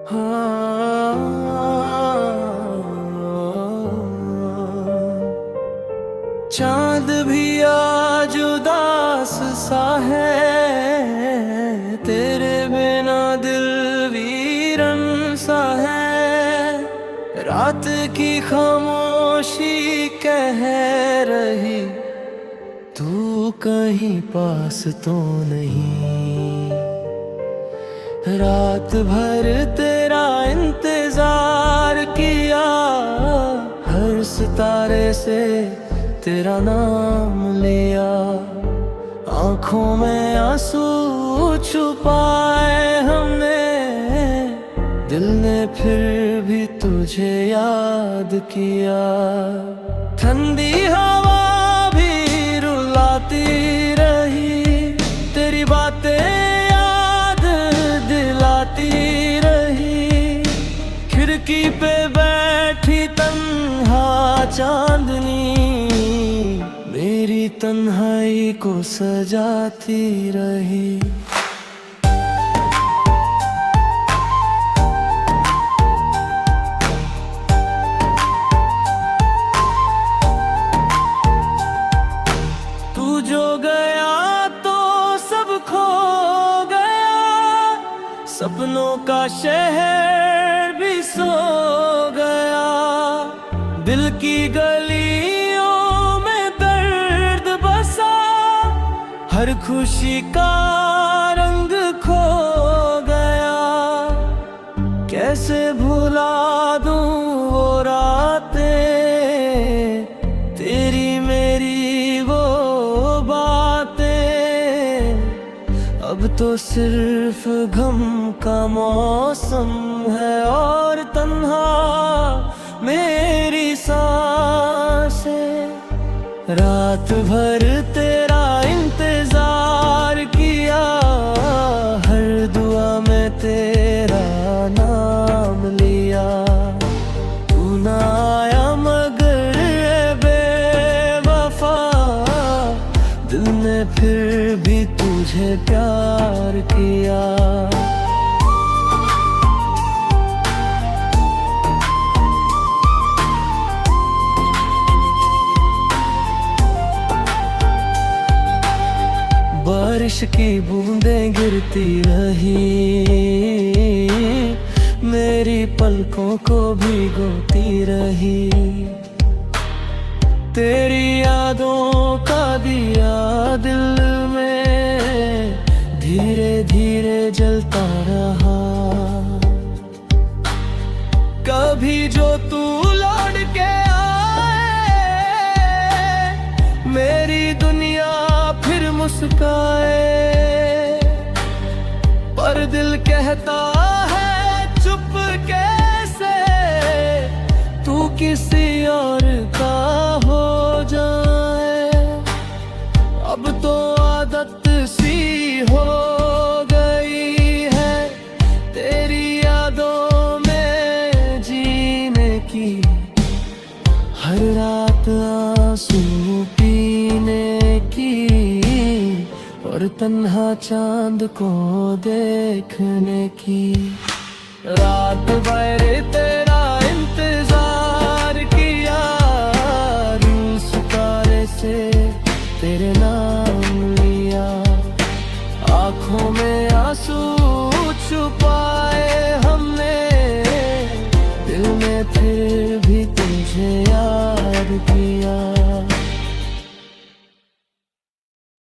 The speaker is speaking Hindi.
हाँ, चांद भी आज उदास सा है, तेरे बिना दिल वीरन सा है। रात की खामोशी कह रही, तू कहीं पास तो नहीं। रात भर तेरा इंतजार किया, हर सितारे से तेरा नाम लिया। आंखों में आंसू छुपाए हमने, दिल ने फिर भी तुझे याद किया। ठंडी हवा भी रुलाती रही, तेरी बातें याद दिलाती रही। खिड़की पे बैठी तन्हा चांदनी, मेरी तन्हाई को सजाती रही। तू जो गया तो सब खो गया, सपनों का शहर भी सो गया। दिल की गलियों में दर्द बसा, हर खुशी का रंग खो गया। कैसे भुला दूं वो रातें, तेरी मेरी वो बातें। अब तो सिर्फ गम का मौसम है और तन्हा मेरी सांसें। रात भर तेरा इंतजार किया, हर दुआ में तेरा नाम लिया। तू ना आया मगर बेवफा, दिल ने फिर भी तुझे प्यार किया। बारिश की बूंदें गिरती रही, मेरी पलकों को भिगोती रही। तेरी यादों का दिया दिल में धीरे धीरे जलता रहा। कभी जो तू लौट के आए, मेरी दुनिया फिर मुस्काए। पर दिल कहता है चुप कैसे, तू किसी और का हो जाए। अब तो आदत सी हो गई है, तेरी यादों में जीने की। हर रात आंसू पीने की, और तन्हा चांद को देखने की। रात भर तेरा इंतजार किया, रूह सितारे से तेरे नाम लिया। आँखों में आंसू छुपाए हमने, दिल में फिर भी तुझे याद किया।